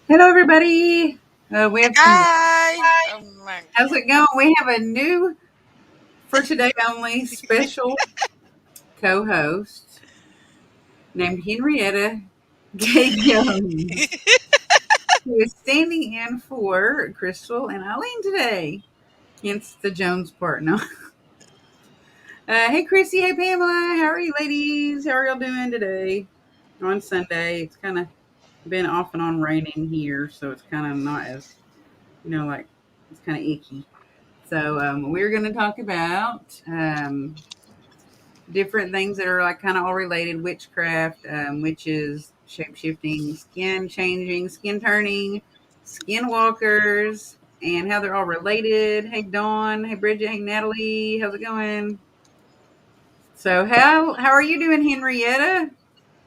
Hello, everybody. We have some. Hi. Oh my How's it going? We have a new, for today only, special co-host named Henrietta Gay Jones, who is standing in for Crystal and Eileen today. Hence the Jones part. No. Hey, Chrissy. Hey, Pamela. How are you, ladies? How are y'all doing today? On Sunday, it's kind of been off and on raining here, so it's kind of not as, like it's kind of icky. So we're going to talk about different things that are like kind of all related: witchcraft, witches, shape shifting, skin changing, skin turning, skinwalkers, and how they're all related. Hey Dawn, hey Bridget, hey Natalie, how's it going? So how are you doing, Henrietta?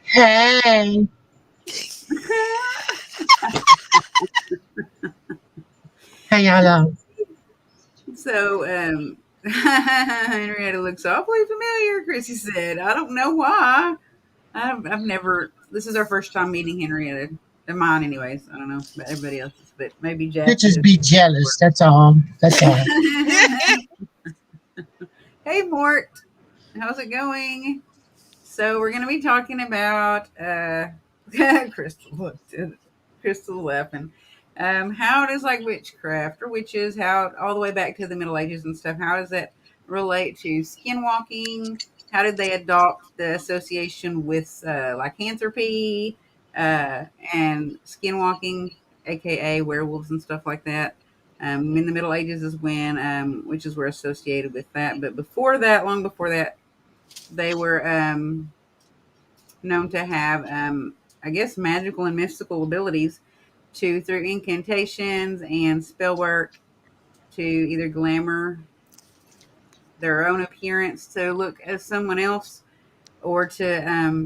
Hey. How y'all doing? So Henrietta looks awfully familiar. Chrissy said, "I don't know why. I've never. This is our first time meeting Henrietta. And mine, anyways. I don't know about everybody else's, but maybe Jack." Bitches be jealous. That's all. That's all. Hey, Mort. How's it going? So we're going to be talking about Crystal laughing. How does like witchcraft or witches, how all the way back to the Middle Ages and stuff, how does that relate to skinwalking? How did they adopt the association with lycanthropy and skinwalking, aka werewolves and stuff like that? In the Middle Ages is when witches were associated with that, but before that, long before that, they were known to have, I guess, magical and mystical abilities to, through incantations and spell work, to either glamour their own appearance to look as someone else, or to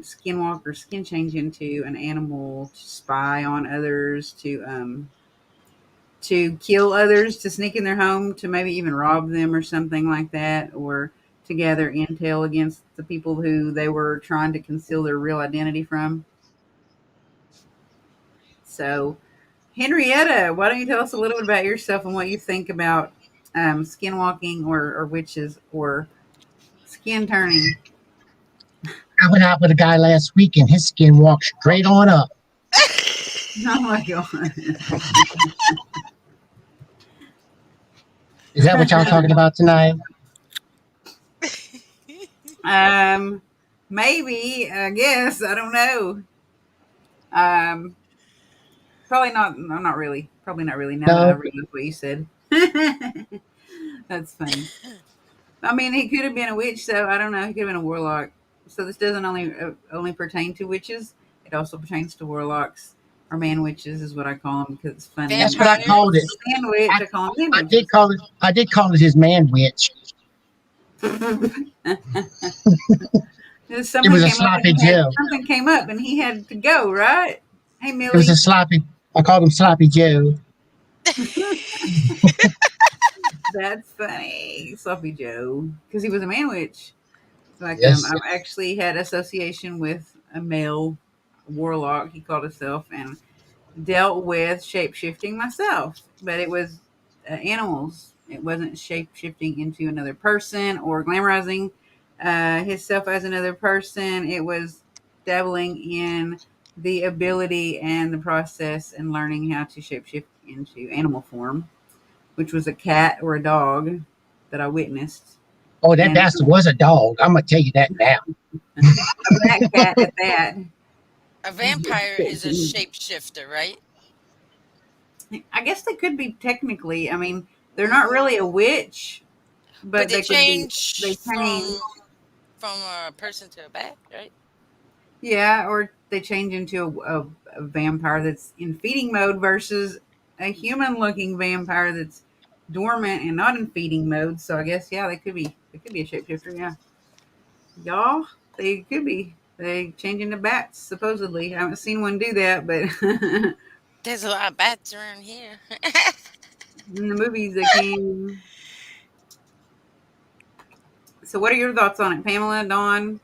skinwalk or skin change into an animal, to spy on others, to kill others, to sneak in their home, to maybe even rob them or something like that, or to gather intel against the people who they were trying to conceal their real identity from. So, Henrietta, why don't you tell us a little bit about yourself and what you think about skinwalking or witches or skin turning? I went out with a guy last week and his skin walked straight on up. Oh my god! Is that what y'all talking about tonight? Maybe, I guess, I don't know. Um, probably not. No, not really. Probably not really. Now that I No, realize what you said, that's funny. I mean, he could have been a witch, so I don't know. He could have been a warlock. So this doesn't only pertain to witches. It also pertains to warlocks or man witches, is what I call them because it's funny. that's what I called it. Vampires. Man witch, I, I call them man I did witches. call it. I did call it his man witch. It Something was a came up and sloppy Joe. something came up and he had to go. Right? Hey, It was a Millie. sloppy. I called him sloppy Joe. That's funny, Sloppy Joe, because he was a man witch. Like Yes. I've actually had association with a male warlock. He called himself, and dealt with shape shifting myself, but it was animals. It wasn't shape shifting into another person or glamorizing himself as another person. It was dabbling in the ability and the process and learning how to shape shift into animal form, which was a cat or a dog that I witnessed. Oh, that And bastard was a dog. I'm gonna tell you that now. a black cat at that. A vampire is a shapeshifter, right? I guess they could be technically. I mean, they're not Hmm. really a witch, But but they they could be. change They change, from a person to a bat, right? yeah, or they change into a vampire that's in feeding mode versus a human-looking vampire that's dormant and not in feeding mode. So I guess yeah, they could be. They could be a shapeshifter. Yeah, y'all, they could be. They change into bats supposedly. I haven't seen one do that, but There's a lot of bats around here. in the movies they can. So, what are your thoughts on it, Pamela, Dawn?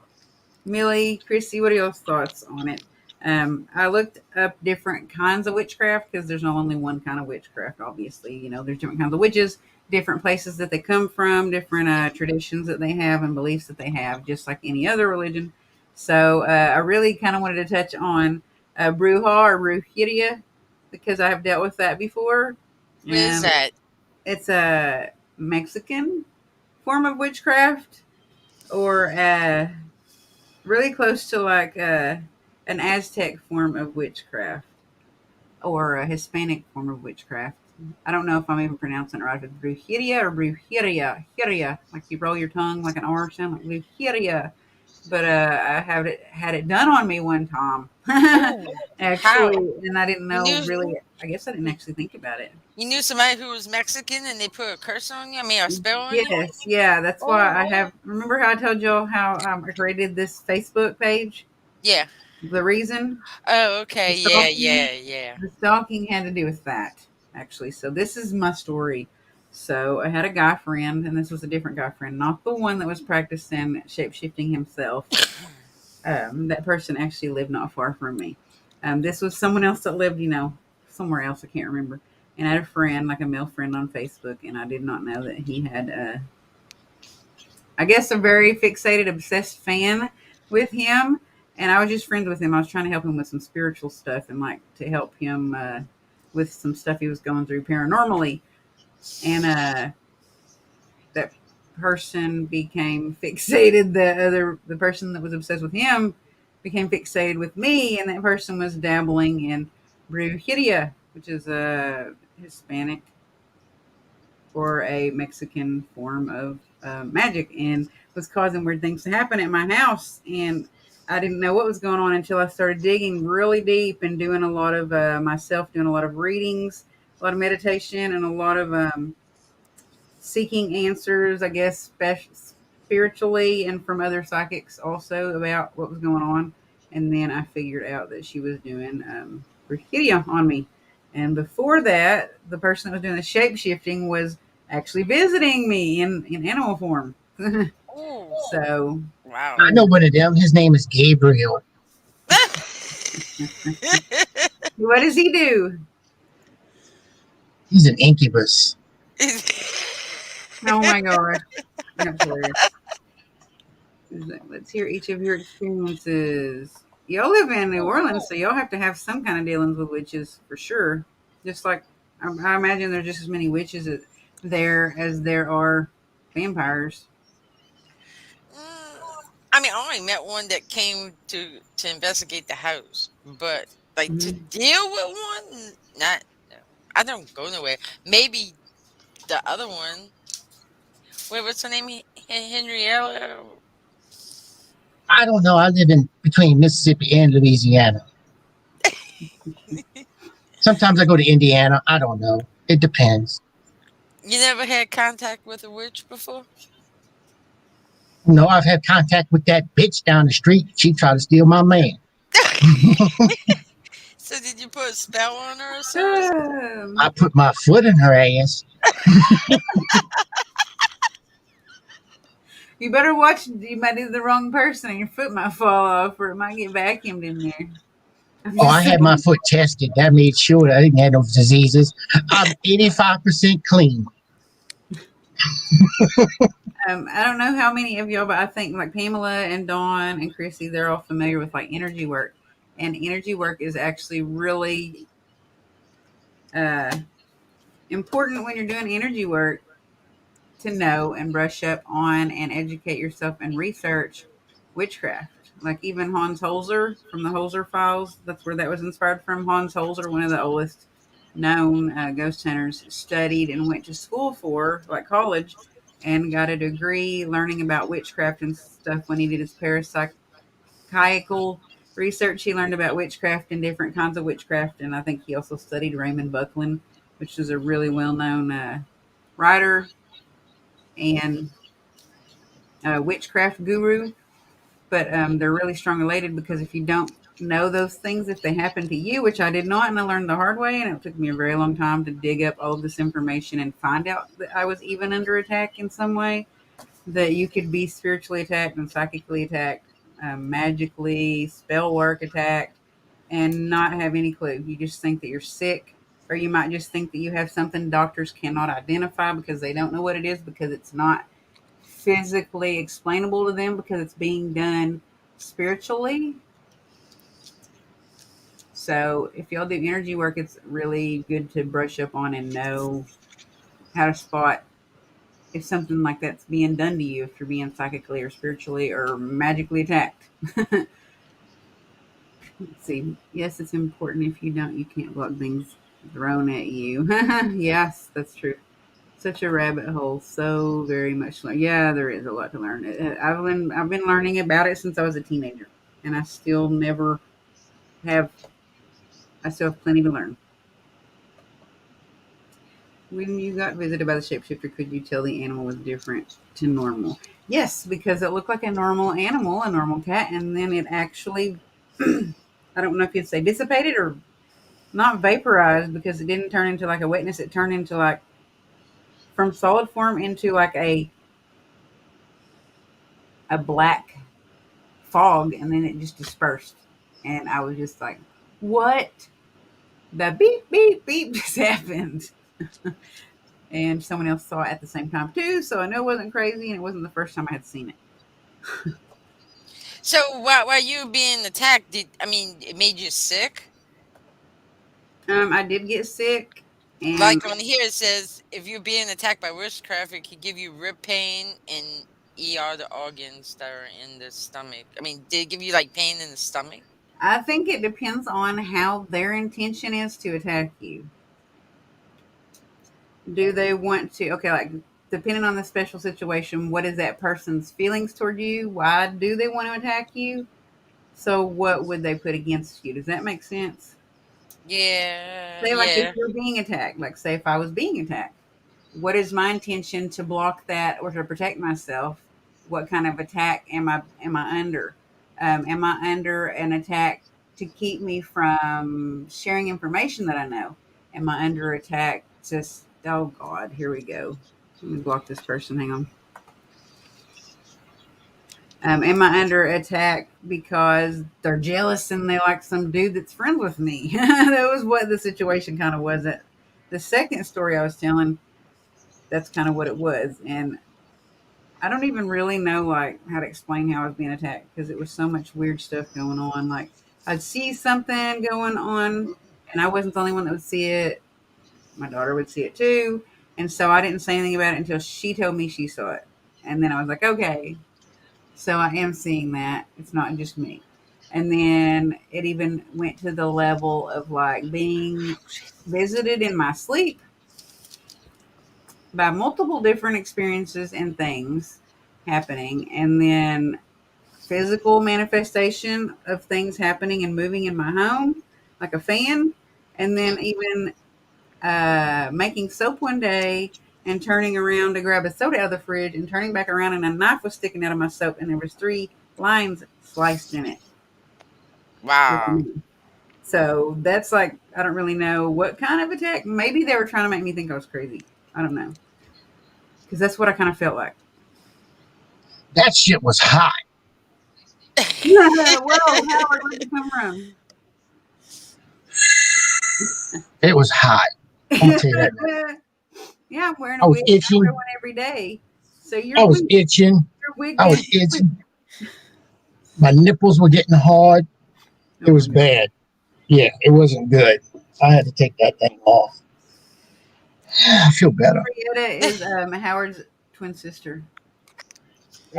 Millie, Chrissy, what are your thoughts on it? I looked up different kinds of witchcraft because there's not only one kind of witchcraft, obviously. You know, there's different kinds of witches, different places that they come from, different traditions that they have and beliefs that they have, just like any other religion. So I really kind of wanted to touch on Bruja or Brujeria because I have dealt with that before. What is that? It's a Mexican form of witchcraft or really close to like an Aztec form of witchcraft or a Hispanic form of witchcraft. I don't know if I'm even pronouncing it right. If it's brujeria or brujeria, like you roll your tongue like an R sound, like brujeria. But I have it had it done on me one time, Oh, actually, how? and I didn't You know knew really. I guess I didn't actually think about it. you knew somebody who was Mexican and they put a curse on you? I mean, a spell on you? Yes, yeah, that's why Oh, I have. Remember how I told y'all how I created this Facebook page? yeah. The reason Oh, the okay. Yeah, stalking, yeah, yeah. the stalking had to do with that actually. So this is my story. So I had a guy friend, and this was a different guy friend, not the one that was practicing shape shifting himself. That person actually lived not far from me. This was someone else that lived, somewhere else. I can't remember. And I had a friend, like a male friend on Facebook, and I did not know that he had I guess a very fixated, obsessed fan with him. And I was just friends with him. I was trying to help him with some spiritual stuff and like to help him with some stuff he was going through paranormally. And that person became fixated. The person that was obsessed with him became fixated with me, and that person was dabbling in brujeria, which is a Hispanic or a Mexican form of magic and was causing weird things to happen at my house. And I didn't know what was going on until I started digging really deep and doing a lot of myself, doing a lot of readings, a lot of meditation, and a lot of seeking answers, I guess, spiritually and from other psychics also about what was going on. And then I figured out that she was doing Brujeria on me. And before that, the person that was doing the shape shifting was actually visiting me in animal form. Oh, So, wow. I know one of them. His name is Gabriel. what does he do? He's an incubus. Oh my gosh. That's hilarious. Let's hear each of your experiences. Y'all live in New Orleans, so y'all have to have some kind of dealings with witches for sure. Just like I imagine there's just as many witches there as there are vampires. Mm, I mean, I only met one that came to investigate the house, but Like to Mhm. deal with one? Not. No. I don't go nowhere. Maybe the other one. Wait, what's her name? Henrietta. I don't know. I live in between Mississippi and Louisiana. Sometimes I go to Indiana. I don't know. It depends. You never had contact with a witch before? No, I've had contact with that bitch down the street. She tried to steal my man. So did you put a spell on her or something? I Um, put my foot in her ass. you better watch. You might do the wrong person, and your foot might fall off, or it might get vacuumed in there. I'm Oh, I just had my saying. foot tested. That made sure that I didn't have no diseases. I'm 85% clean. I don't know how many of y'all, but I think like Pamela and Dawn and Chrissy, they're all familiar with like energy work, and energy work is actually really uh, important when you're doing energy work to know and brush up on and educate yourself and research witchcraft. Like even Hans Holzer from the Holzer Files, that's where that was inspired from. Hans Holzer, one of the oldest known ghost hunters, studied and went to school for, like college, and got a degree learning about witchcraft and stuff when he did his parapsychical research. He learned about witchcraft and different kinds of witchcraft, and I think he also studied Raymond Buckland, which is a really well known writer and witchcraft guru, but they're really strong related because if you don't know those things, if they happen to you, which I did not, and I learned the hard way, and it took me a very long time to dig up all of this information and find out that I was even under attack in some way, that you could be spiritually attacked and psychically attacked, magically, spell work attacked, and not have any clue. You just think that you're sick. Or you might just think that you have something doctors cannot identify because they don't know what it is because it's not physically explainable to them because it's being done spiritually. So if y'all do energy work, it's really good to brush up on and know how to spot if something like that's being done to you, if you're being psychically or spiritually or magically attacked. Let's see. Yes, it's important. If you don't, you can't block things thrown at you. Yes, that's true. Such a rabbit hole. So very much. Yeah, there is a lot to learn. I've been learning about it since I was a teenager, and I still never have. I still have plenty to learn. When you got visited by the shapeshifter, could you tell the animal was different to normal? Yes, because it looked like a normal animal, a normal cat, and then it actually, I don't know if you'd say dissipated or not vaporized because it didn't turn into like a wetness. It turned into like from solid form into like a black fog, and then it just dispersed. And I was just like, what? The beep, beep, beep just happened. And someone else saw it at the same time too. So I know it wasn't crazy, and it wasn't the first time I had seen it. So while you were being attacked, it made you sick? I did get sick, and Like on here it says, if you're being attacked by witchcraft, it could give you rib pain and ER the organs that are in the stomach. Did it give you like pain in the stomach? I think it depends on how their intention is to attack you. Do they want to, okay, like depending on the special situation, what is that person's feelings toward you? Why do they want to attack you? So, what would they put against you? Does that make sense? Yeah, Say, like, if yeah. you're being attacked, like, say, if I was being attacked, what is my intention to block that or to protect myself? What kind of attack am I under? Am I under an attack to keep me from sharing information that I know? Am I under attack to? Oh God, here we go. Let me block this person. Hang on. Am I under attack because they're jealous and they like some dude that's friends with me? That was what the situation kind of was. At the second story I was telling, that's kind of what it was, and I don't even really know like how to explain how I was being attacked because it was so much weird stuff going on. Like I'd see something going on, and I wasn't the only one that would see it. My daughter would see it too, and so I didn't say anything about it until she told me she saw it, and then I was like, okay, so I am seeing that. It's not just me. And then it even went to the level of like being visited in my sleep by multiple different experiences and things happening. And then physical manifestation of things happening and moving in my home, like a fan. And then even making soap one day and turning around to grab a soda out of the fridge and turning back around and a knife was sticking out of my soap and there was 3 lines sliced in it. Wow. So that's like, I don't really know what kind of attack. Maybe they were trying to make me think I was crazy. I don't know. Because that's what I kind of felt like. That shit was hot. Well, Howard, where'd you come from? It was hot. I'm gonna tell you that now. Yeah, I'm wearing I a was wig. I itching. wear one every day. So I was itching. your wig I was itching. My nipples were getting hard. It was bad. Yeah, it wasn't good. I had to take that thing off. I feel better. Brietta is Howard's twin sister.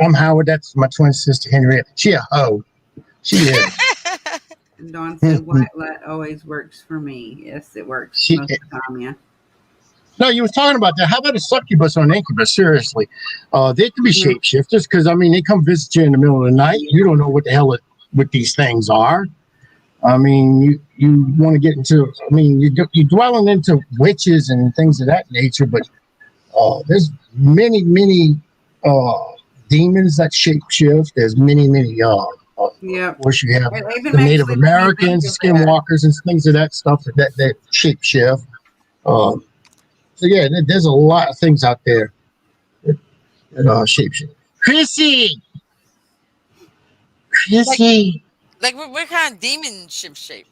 I'm Howard. That's my twin sister, Henrietta. She a hoe. She is. And Dawn said white light always works for me. Yes, it works most of the time, yeah. No, you was talking about that. How about a succubus or an incubus? Seriously. They can be shapeshifters because, I mean, they come visit you in the middle of the night. You don't know what the hell what these things are. I mean, you want to get into, I mean, you're dwelling into witches and things of that nature, but there's many demons that shapeshift. There's many yeah. Of course, you have the Native Americans, Skinwalkers, and things of that stuff that shapeshift. So yeah, there's a lot of things out there that shapeshift. Chrissy. Like what kind of demon shape?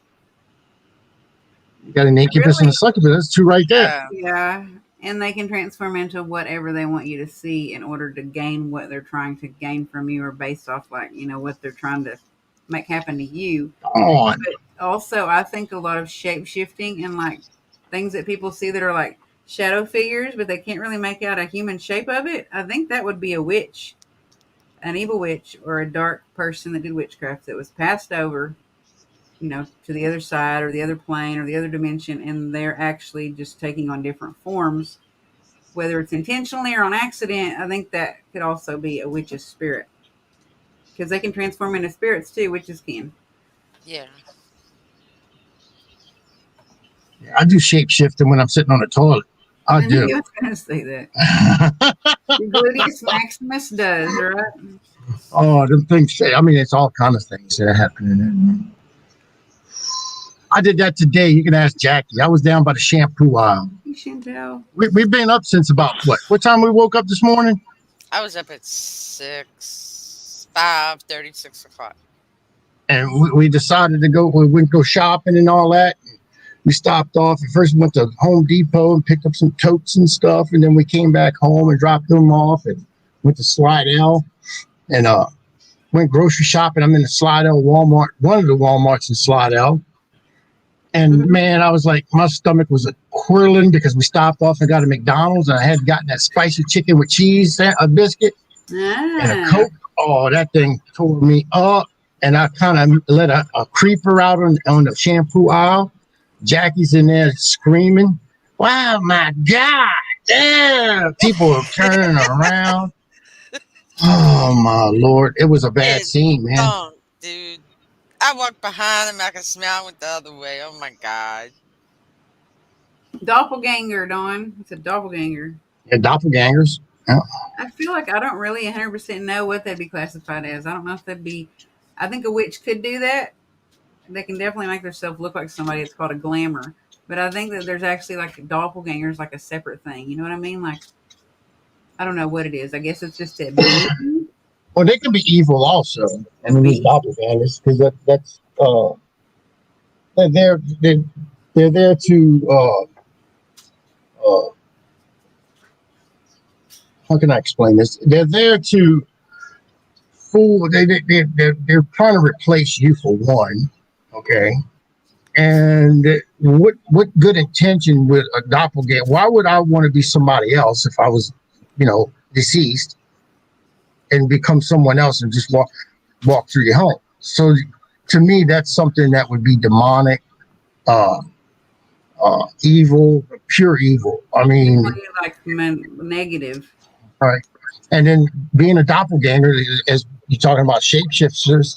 You got an incubus and a succubus. That's 2 right there. Yeah. And they can transform into whatever they want you to see in order to gain what they're trying to gain from you, or based off like, what they're trying to make happen to you. But also, I think a lot of shape shifting and like things that people see that are like shadow figures, but they can't really make out a human shape of it. I think that would be a witch, an evil witch, or a dark person that did witchcraft that was passed over, to the other side or the other plane or the other dimension, and they're actually just taking on different forms, whether it's intentionally or on accident. I think that could also be a witch's spirit, because they can transform into spirits too. Witches can. Yeah. I do shapeshifting when I'm sitting on the toilet. I do. I was going to say that. Your gluteus maximus does, right? Oh, them things. I mean, it's all kind of things that are happening. I did that today. You can ask Jackie. I was down by the shampoo aisle. You shouldn't tell. We've been up since about what time we woke up this morning? I was up at 5:30, 6 o'clock. And we decided to go. We went to go shopping and all that. We stopped off. At first, we went to Home Depot and picked up some totes and stuff. And then we came back home and dropped them off and went to Slidell and went grocery shopping. I'm in the Slidell Walmart, one of the Walmarts in Slidell. And man, I was like, my stomach was whirling because we stopped off and got a McDonald's and I had gotten that spicy chicken with cheese, a biscuit, and a Coke. Oh, that thing tore me up. And I kind of let a creeper out on the shampoo aisle. Jackie's in there screaming, "Wow, my God!" Damn, people are turning around. Oh my Lord, it was a bad scene, man. Oh, dude, I walked behind him. I could smell went the other way. Oh my God. Doppelganger, Dawn. It's a doppelganger. Yeah, doppelgangers. Yeah. I feel like I don't really 100% know what they'd be classified as. I don't know if they'd be. I think a witch could do that. They can definitely make themselves look like somebody. It's called a glamour. But I think that there's actually like doppelgangers, like a separate thing. You know what I mean? Like, I don't know what it is. I guess it's just that. Well, they can be evil also. I mean, these doppelgangers, because that's they're there to how can I explain this? They're there to fool. They're trying to replace you for one. Okay. And what good intention would a doppelganger? Why would I want to be somebody else if I was, deceased and become someone else and just walk through your home? So to me, that's something that would be demonic, uh, evil, pure evil. I mean, Definitely like negative. right. And then being a doppelganger, as you're talking about shapeshifters.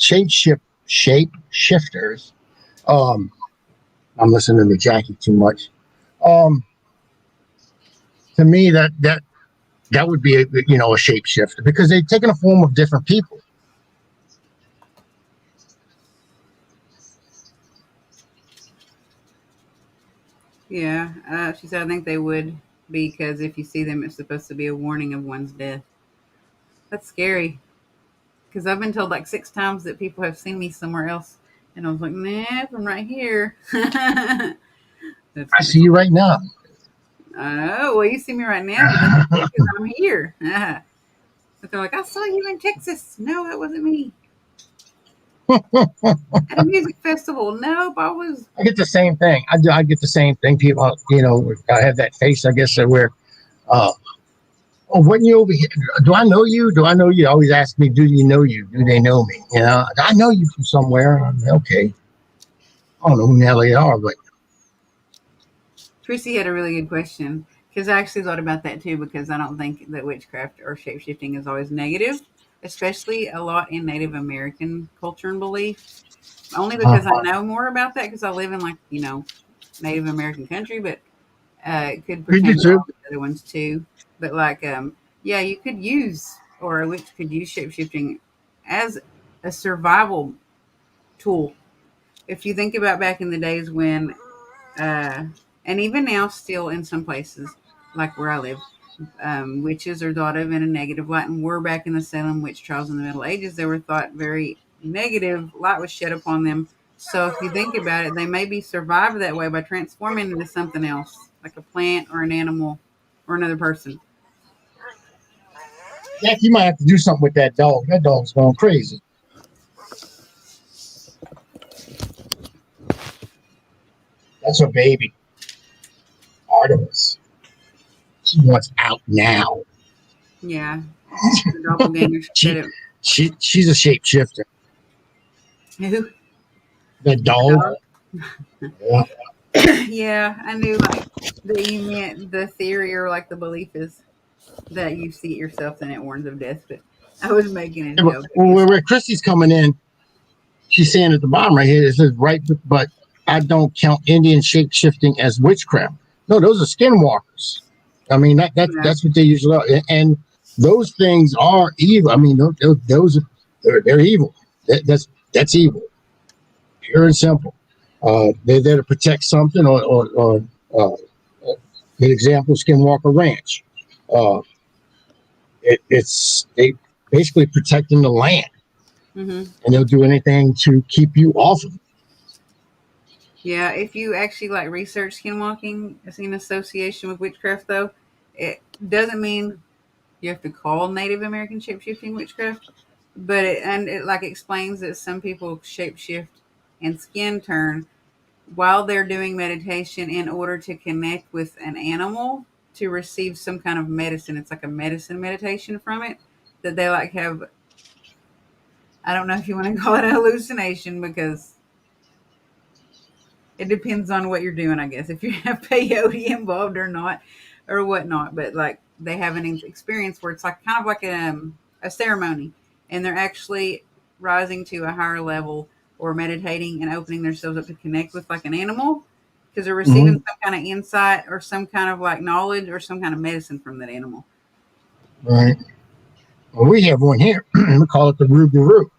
Um, I'm listening to Jackie too much. Um, to me, that would be a shapeshifter because they've taken a form of different people. Yeah, she said I think they would because if you see them, it's supposed to be a warning of one's death. That's scary because I've been told like 6 times that people have seen me somewhere else, and I was like, nah, I'm right here. That's I pretty. see you right now. Oh, well, you see me right now, but that's because I'm here. But they're like, I saw you in Texas. No, that wasn't me. At a music festival. Nope, I was. I get the same thing. I get the same thing. People, I have that face. I guess where, uh, oh, when you over here? Do I know you? Do I know you? They always ask me, do you know you? Do they know me? I know you from somewhere. Okay. I don't know who the hell they are, but Chrissy had a really good question because I actually thought about that too because I don't think that witchcraft or shapeshifting is always negative, especially a lot in Native American culture and belief. Only because I know more about that because I live in Native American country, but it could you do pertain to too. all the other ones too. But yeah, you could use or a witch could use shapeshifting as a survival tool. If you think about back in the days when uh, and even now, still in some places, like where I live, witches are thought of in a negative light. And we're back in the Salem witch trials in the Middle Ages. They were thought very negative. Light was shed upon them. So if you think about it, they may be survived that way by transforming into something else, like a plant or an animal or another person. Jack, you might have to do something with that dog. That dog's going crazy. That's her baby, Artemis. She wants out now. Yeah, the doppelganger said She it. she's a shapeshifter. Who? That The dog. dog? Yeah. Yeah, I knew like that you meant the theory or like the belief is that you see it yourself and it warns of death. But I was making a But joke, I guess. where Christy's coming in, she's saying at the bottom right here, it says right, but I don't count Indian shape shifting as witchcraft. No, those are skinwalkers. I mean Yeah, that's what they usually are, and those things are evil. I mean those are they're evil. That's evil, pure and simple. They're there to protect something, or good example, Skinwalker Ranch. Uh, it's they basically protecting the land, hmm and they'll do anything to keep you off of it. yeah. If you actually like research skinwalking as an association with witchcraft, though, it doesn't mean you have to call Native American shapeshifting witchcraft, but it like explains that some people shapeshift and skin turn while they're doing meditation in order to connect with an animal to receive some kind of medicine. It's like a medicine meditation from it that they like have. I don't know if you want to call it a hallucination because it depends on what you're doing, I guess, if you have peyote involved or not, or whatnot. But like they have an experience where it's like kind of like a ceremony, and they're actually rising to a higher level or meditating and opening themselves up to connect with like an animal because they're receiving Mm-hmm. some kind of insight or some kind of like knowledge or some kind of medicine from that animal. Right. Well, we have one here. We call it the Rougarou.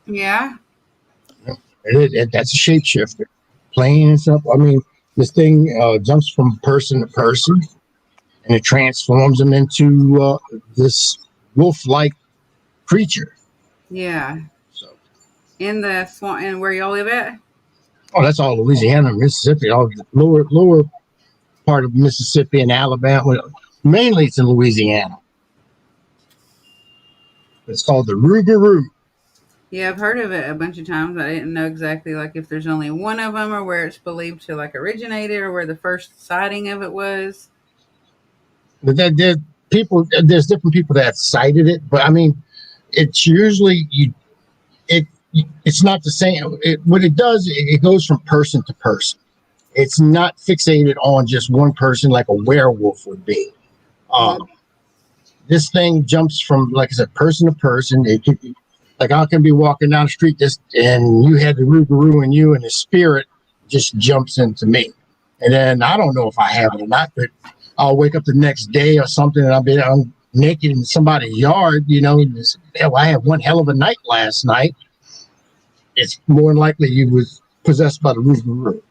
Yeah. That's a shapeshifter. Plain and simple. I mean, this thing jumps from person to person, and it transforms them into this wolf-like creature. Yeah. So, In the swamp and where y'all live at? oh, that's all Louisiana, Mississippi, all the lower part of Mississippi and Alabama. Mainly, it's in Louisiana. It's called the Rougarou. Yeah, I've heard of it a bunch of times. I didn't know exactly like if there's only one of them or where it's believed to like originated or where the first sighting of it was. But there's different people that have cited it, but I mean, it's usually it. it's not the same. What it does, it goes from person to person. It's not fixated on just one person like a werewolf would be. This thing jumps from, like I said, person to person. It could be, like I can be walking down the street, and you had the Rougarou in you, and the spirit just jumps into me. And then I don't know if I have it or not, but I'll wake up the next day or something, and I'm naked in somebody's yard, and well, I had one hell of a night last night. It's more than likely you was possessed by the Rougarou.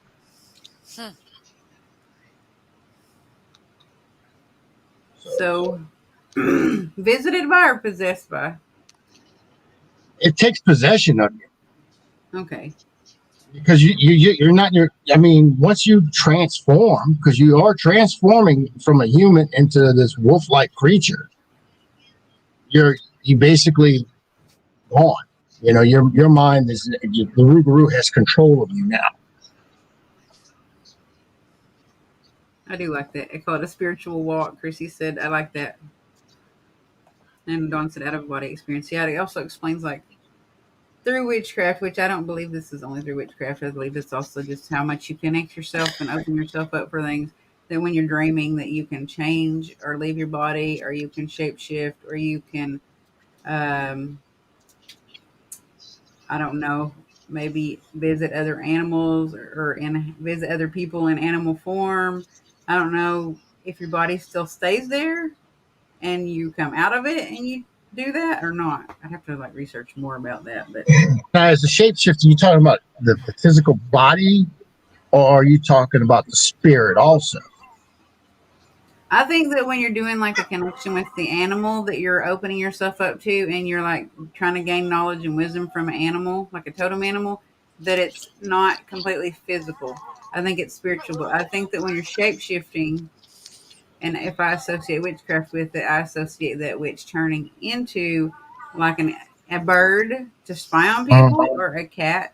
So, visited by or possessed by? It takes possession of you. Okay. Because you're not once you transform, because you are transforming from a human into this wolf-like creature, you basically gone. Your mind is, the Rougarou has control of you now. I do like that. I call it a spiritual walk. Chrissy said, I like that. And Dawn said, out of body experience. Yeah, it also explains, like, through witchcraft, which I don't believe this is only through witchcraft. I believe it's also just how much you connect yourself and open yourself up for things. That when you're dreaming, that you can change or leave your body, or you can shapeshift, or you can, I don't know, maybe visit other animals or visit other people in animal form. I don't know if your body still stays there and you come out of it and you do that or not. I'd have to research more about that. But now, as a shapeshifter, you talking about the physical body, or are you talking about the spirit also? I think that when you're doing a connection with the animal, that you're opening yourself up to, and you're trying to gain knowledge and wisdom from an animal, like a totem animal, that it's not completely physical. I think it's spiritual. But I think that when you're shape shifting, and if I associate witchcraft with it, I associate that witch turning into a bird to spy on people, or a cat,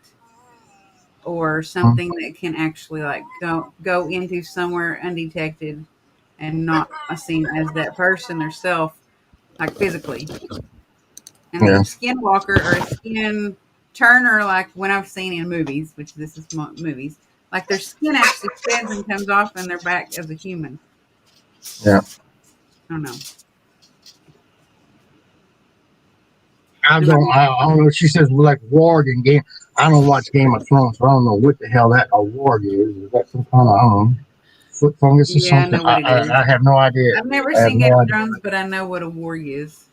or something that can actually go into somewhere undetected and not seen as that person themselves, physically. And a skinwalker or a skin turner, like when I've seen in movies, which this is movies, their skin actually sheds and comes off and they're back as a human. Yeah. I don't know. I don't know. She says warg in game. I don't watch Game of Thrones, so I don't know what the hell that a warg is. Is that some kind of, I don't know, foot fungus or something? I know what it is. I have no idea. I've never seen Game of Thrones, but I know what a warg is.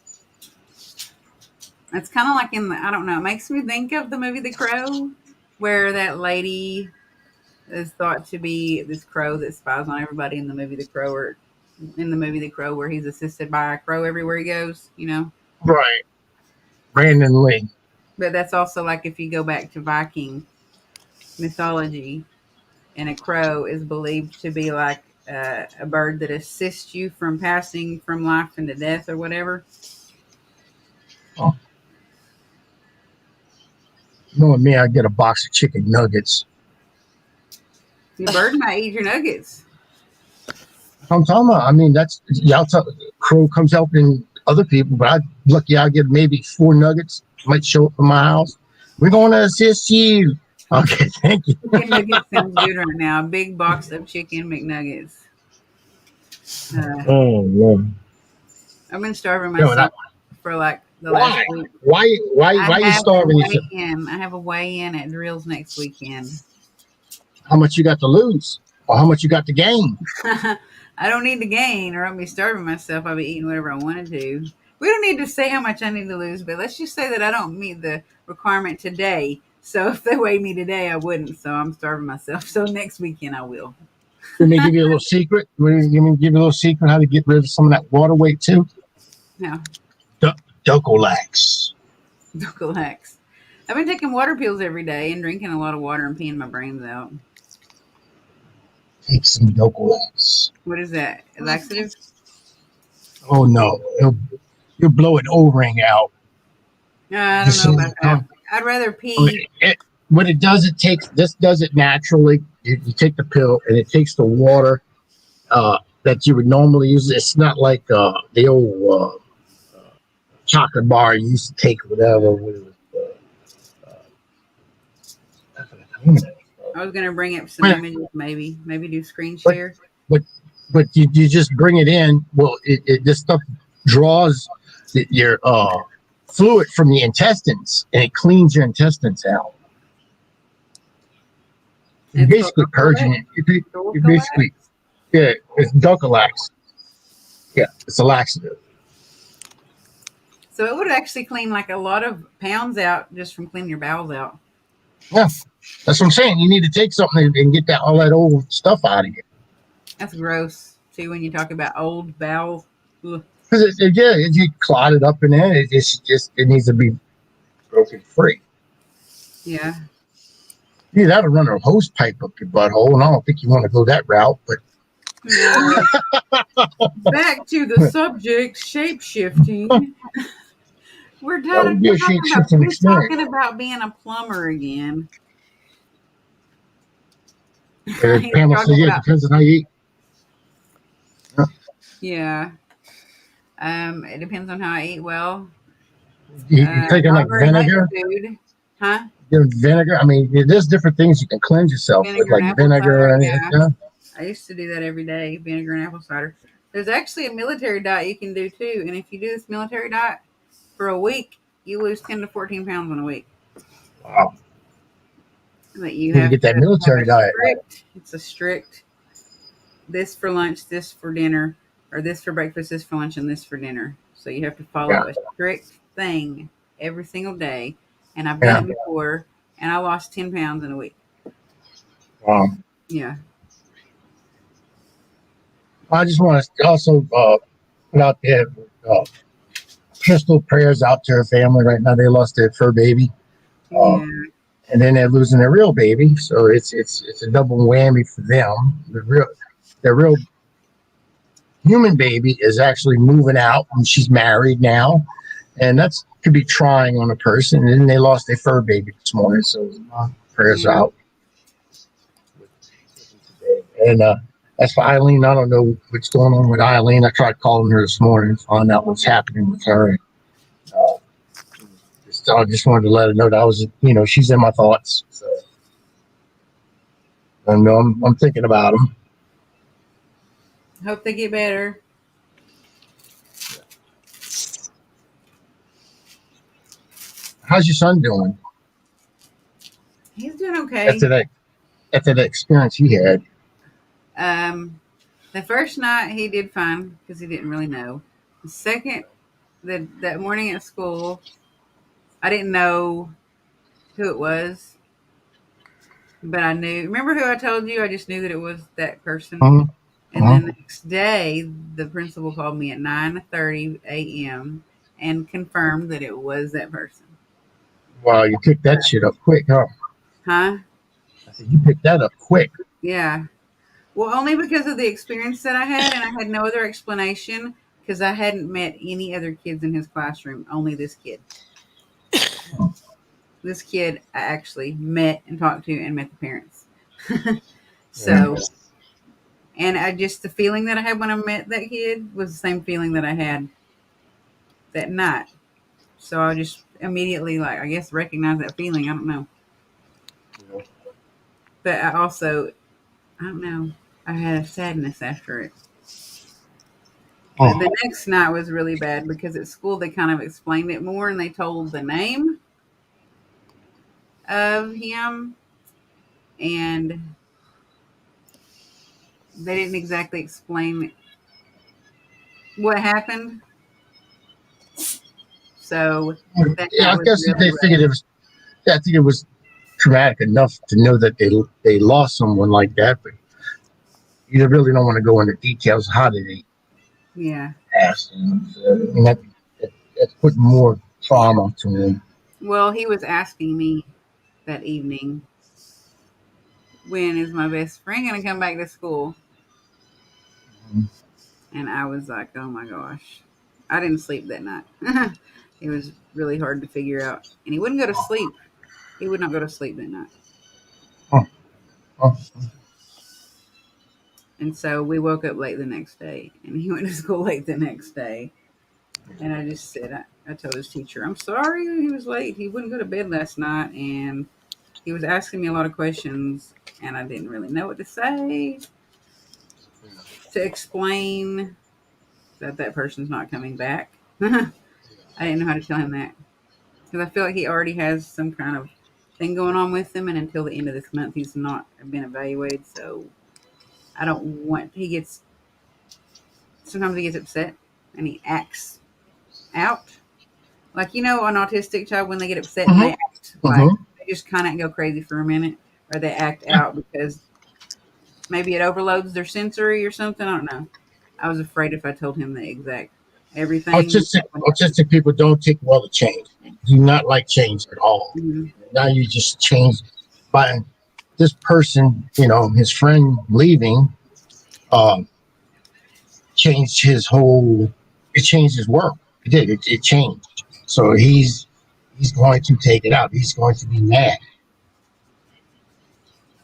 It's kind of like I don't know, it makes me think of the movie The Crow, where that lady is thought to be this crow that spies on everybody in the movie The Crow, or in the movie The Crow, where he's assisted by a crow everywhere he goes, Right. Brandon Lee. But that's also if you go back to Viking mythology, and a crow is believed to be a bird that assists you from passing from life into death or whatever. Oh. Knowing me, I get a box of chicken nuggets. Your bird might eat your nuggets. I'm talking about, that's, crow comes helping other people, but I'll get maybe 4 nuggets. Might show up at my house. We're going to assist you. Okay, thank you. Chicken nuggets sounds good right now. A big box of chicken McNuggets. Oh, Lord. I've been starving myself for the last week. Why are you starving yourself? I have a weigh-in at Drills next weekend. How much you got to lose? Or how much you got to gain? I don't need to gain, or I'll be starving myself. I'll be eating whatever I wanted to. We don't need to say how much I need to lose, but let's just say that I don't meet the requirement today. So if they weighed me today, I wouldn't. So I'm starving myself. So next weekend I will. Let me give you a little secret. Give you a little secret how to get rid of some of that water weight too. Yeah. Docolax. Docolax. I've been taking water pills every day and drinking a lot of water and peeing my brains out. Take some Docolax. What is that? Laxative? Oh no. You'll blow an O-ring out. I don't know about that. I'd rather pee. What it does, this does it naturally. You take the pill and it takes the water that you would normally use. It's not like the old chocolate bar you used to take, whatever. I was gonna bring up some But images, maybe do screen but share. but, but you just bring it in. Well, this stuff draws your fluid from the intestines, and it cleans your intestines out. You're It's called basically purging Dulcolax. it. You're Dulcolax. basically, yeah, it's Dulcolax. Yeah, it's a laxative. So it would actually clean like a lot of pounds out just from cleaning your bowels out. Yeah, that's what I'm saying. You need to take something and get that all that old stuff out of you. That's gross too when you talk about old bowels. Ugh. Because yeah, if you clot it up in there, it needs to be broken free. Yeah. Yeah, that'll run a hose pipe up your butthole, and I don't think you want to go that route. But No. Back to the subject, shape shifting. We're that talking would be a shape about shifting we're experience. talking about being a plumber again. He's Pamela said, talking "Yeah, it about depends on how you eat." yeah. It depends on how I eat well. You taking Not like very much vinegar? food, huh? Vinegar. I mean, there's different things you can cleanse yourself with, Vinegar like and apple vinegar cider. or anything. Yeah, Yeah. I used to do that every day. Vinegar and apple cider. There's actually a military diet you can do too, and if you do this military diet for a week, you lose 10 to 14 pounds in a week. Wow. But you You need to have get to that have military a diet. strict. It's a strict. This for lunch, this for dinner, or this for breakfast, this for lunch, and this for dinner. So you have to Yeah. follow a strict thing every single day. And I've done Yeah. it before, and I lost 10 pounds in a week. Wow. Yeah. I just want to also put out there crystal prayers out to her family right now. They lost their fur baby, uh, Yeah. and then they're losing their real baby. So it's a double whammy for them. Their real human baby is actually moving out, and she's married now, and that's could be trying on a person. And then they lost their fur baby this morning. So prayers Yeah. out. And as for Eileen, I don't know what's going on with Eileen. I tried calling her this morning to find out what's happening with her. Uh, I just wanted to let her know that I was, she's in my thoughts. So, and I'm thinking about them. Hope they get better. How's your son doing He's doing okay. after that experience he had? Um, the first night he did fine because he didn't really know. The second, that morning at school, I didn't know who it was, but I knew. Remember who I told you? I just knew that it was that person. Uh-huh. And then the next day, the principal called me at 9:30 a.m. and confirmed that it was that person. Wow, you picked that shit up quick, huh? Huh? I said you picked that up quick. Yeah. Well, only because of the experience that I had, and I had no other explanation because I hadn't met any other kids in his classroom, only this kid. This kid I actually met and talked to and met the parents. So, and the feeling that I had when I met that kid was the same feeling that I had that night. So I just immediately, like, I guess, recognize that feeling. I don't know. But I don't know, I had a sadness after it. But the next night was really bad because at school they kind of explained it more and they told the name of him and they didn't exactly explain what happened. So that Yeah, night I was guess really they figured rough. it was. I think it was traumatic enough to know that they lost someone like that, but you really don't want to go into details. How did they Yeah. pass? And that's putting more trauma to him. Well, he was asking me that evening, when is my best friend going to come back to school? And I was like, oh my gosh. I didn't sleep that night. It was really hard to figure out. And he wouldn't go to sleep. He would not go to sleep that night. Oh, oh, And so we woke up late the next day. And he went to school late the next day. And I just said, I told his teacher, I'm sorry he was late. He wouldn't go to bed last night. And he was asking me a lot of questions, and I didn't really know what to say to explain that that person's not coming back. I didn't know how to tell him that because I feel like he already has some kind of thing going on with him, and until the end of this month, he's not been evaluated. So I don't want. He gets sometimes he gets upset and he acts out. Like, you know, an autistic child, when they get upset and they Mm-hmm. act like Mm-hmm. they just kind of go crazy for a minute, or they act Yeah. out because maybe it overloads their sensory or something. I don't know. I was afraid if I told him the exact everything. Autistic people don't take well to change. Do not like change at all. Mhm. Now you just change by this person, his friend leaving, um, changed his whole. It changed his world. It did. It changed. So he's going to take it out. He's going to be mad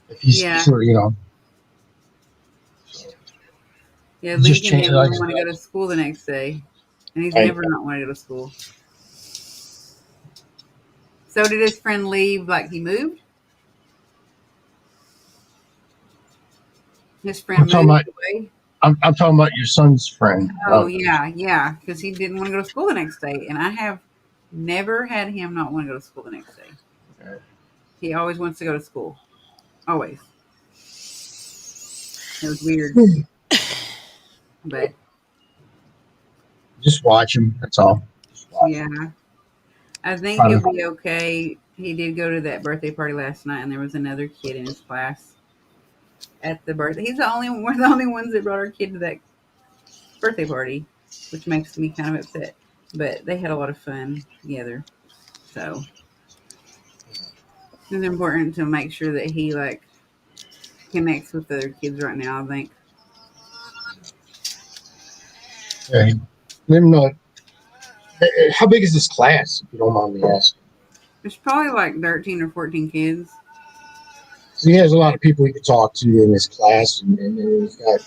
if he's Yeah. sure. Yeah, He just Lincoln changed. didn't Like, even want to go to school the next day. And he's right. never not wanted to go to school. So did his friend leave like he moved? His I'm friend talking moved about. away? I'm talking about your son's friend. Oh, yeah, because he didn't want to go to school the next day. And I have never had him not want to go to school the next day. He always wants to go to school. Always. It was weird. But Just watch him. That's all. Just watch him. yeah, I think Try he'll to- be okay. He did go to that birthday party last night, and there was another kid in his class at the birthday. We're the only ones that brought our kid to that birthday party, which makes me kind of upset. But they had a lot of fun together. So it's important to make sure that he like connects with the other kids right now, I think. Yeah, let him know. How big is this class, if you don't mind me asking? There's probably like 13 or 14 kids. So he has a lot of people he can talk to in his class, and then he's got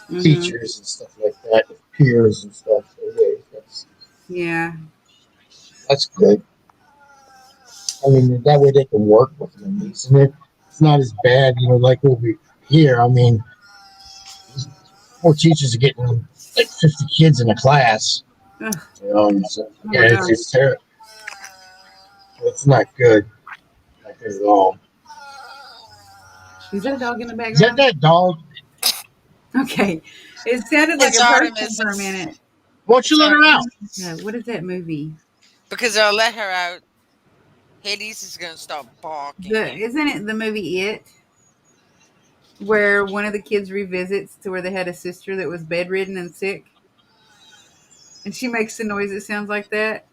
Hmm. teachers and stuff like that, peers and stuff. So yeah, Yeah. that's good. I mean, that way they can work with him at least. And it's not as bad, like over here. I mean, more teachers are getting like 50 kids in a class. Ugh, And so, oh my yeah, gosh. it's terrible. It's not good. Not good at all. Is that a dog in the Is that background? that dog? Okay. It sounded like It's a person Artemis. for a minute. Why don't you let her out? What is that movie? Because I'll let her out. Hades is gonna start barking. Isn't it the movie It? Where one of the kids revisits to where they had a sister that was bedridden and sick? And she makes the noise that sounds like that.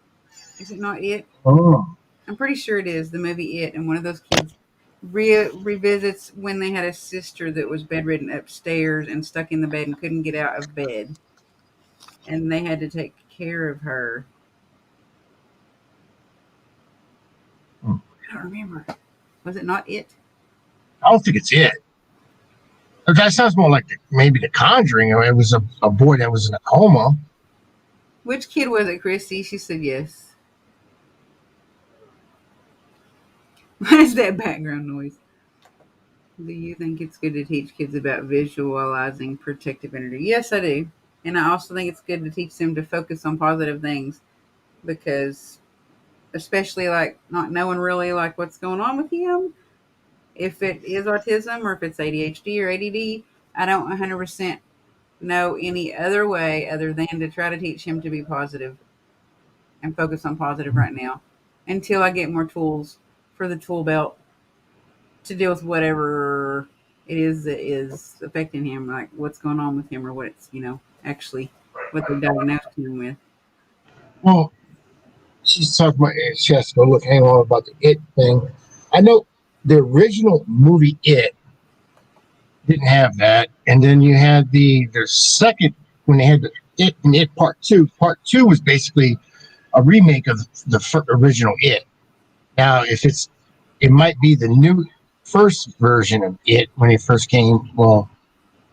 Is it not It? Oh, I'm pretty sure it is the movie It. And one of those kids revisits when they had a sister that was bedridden upstairs and stuck in the bed and couldn't get out of bed. And they had to take care of her. Hmm. I don't remember. Was it not It? I don't think it's it. That sounds more like maybe The Conjuring. It was a boy that was in a coma. Which kid was it, Christy? She said yes. What is that background noise? Do you think it's good to teach kids about visualizing protective energy? Yes, I do. And I also think it's good to teach them to focus on positive things because, especially like not knowing really like what's going on with him, if it is autism or if it's ADHD or ADD, I don't 100% know any other way other than to try to teach him to be positive and focus on positive right now until I get more tools for the tool belt to deal with whatever it is that is affecting him, like what's going on with him or what it's, actually what they diagnosed him with. Well, she's talking about she has to go look hang on about the It thing. I know the original movie It didn't have that, and then you had the second when they had the It and It Part Two. Part Two was basically a remake of the original It. Now, it might be the new first version of It when it first came. Well,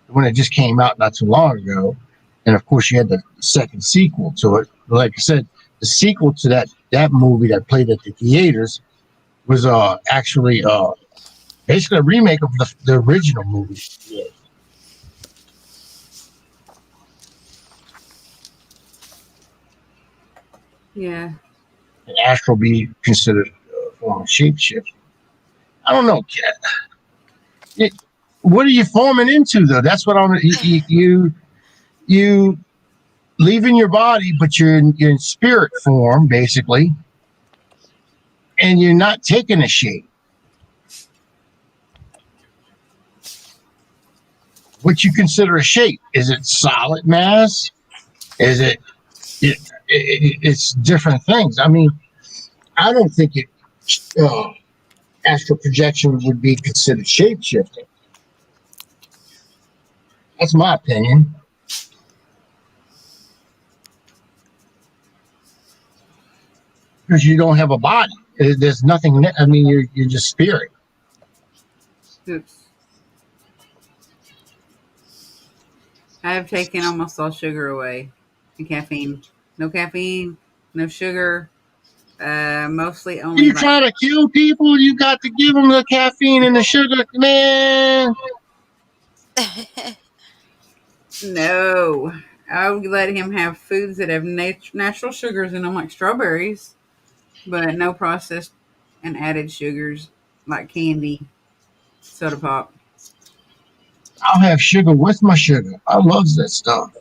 when it just came out not too long ago, and of course you had the second sequel to it. Like I said, the sequel to that movie that played at the theaters was actually basically a remake of the original movie. Yeah. Yeah. And astral be considered a form of shapeshift. I don't know. What are you forming into though? That's what I'm. You leaving your body, but you're in spirit form basically, and you're not taking a shape. What you consider a shape? Is it solid mass? Is it's different things. I mean, I don't think astral projection would be considered shape shifting. That's my opinion. Because you don't have a body. There's nothing. I mean, you're just spirit. Oops. I have taken almost all sugar away and caffeine. No caffeine, no sugar. Mostly only You like try to kill people, you got to give them the caffeine and the sugar, man. no. I would let him have foods that have natural sugars in them, like strawberries, but no processed and added sugars like candy, soda pop. I'll have sugar with my sugar. I love that stuff.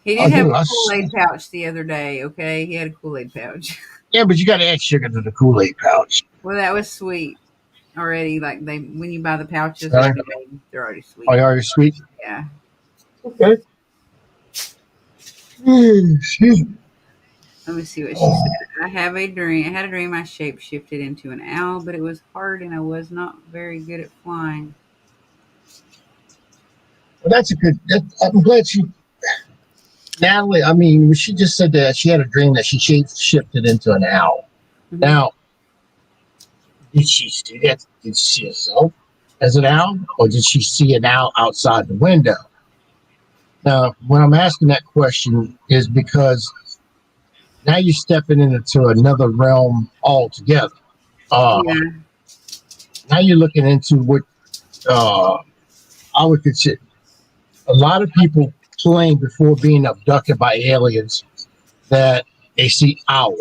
He I did have do. a Kool Aid pouch the other day. Okay, he had a Kool Aid pouch. Yeah, but you got to add sugar to the Kool-Aid pouch. Well, that was sweet already. Like they, when you buy the pouches, Right? they're already Oh, sweet. you are sweet. Yeah. Okay. Excuse me. Let me see what she Oh, said. I have a dream. I had a dream I shape shifted into an owl, but it was hard and I was not very good at flying. well, that's a good. I'm glad she, Natalie. I mean, she just said that she had a dream that she shifted into an owl. Mm-hmm. Now, did she see that? Did she see herself as an owl, or did she see an owl outside the window? Now, when I'm asking that question is because now you're stepping into another realm altogether. Uh, Yeah. Now you're looking into what uh, I would consider a lot of people claim before being abducted by aliens that they see owls,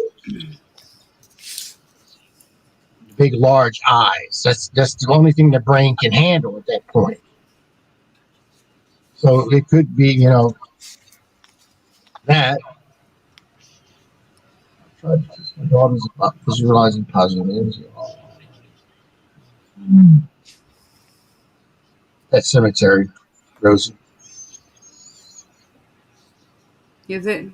big, large eyes. That's the only thing the brain can handle at that point. So it could be, that. I tried to teach my daughters about visualizing positive energy. That cemetery, Rosie. Is it?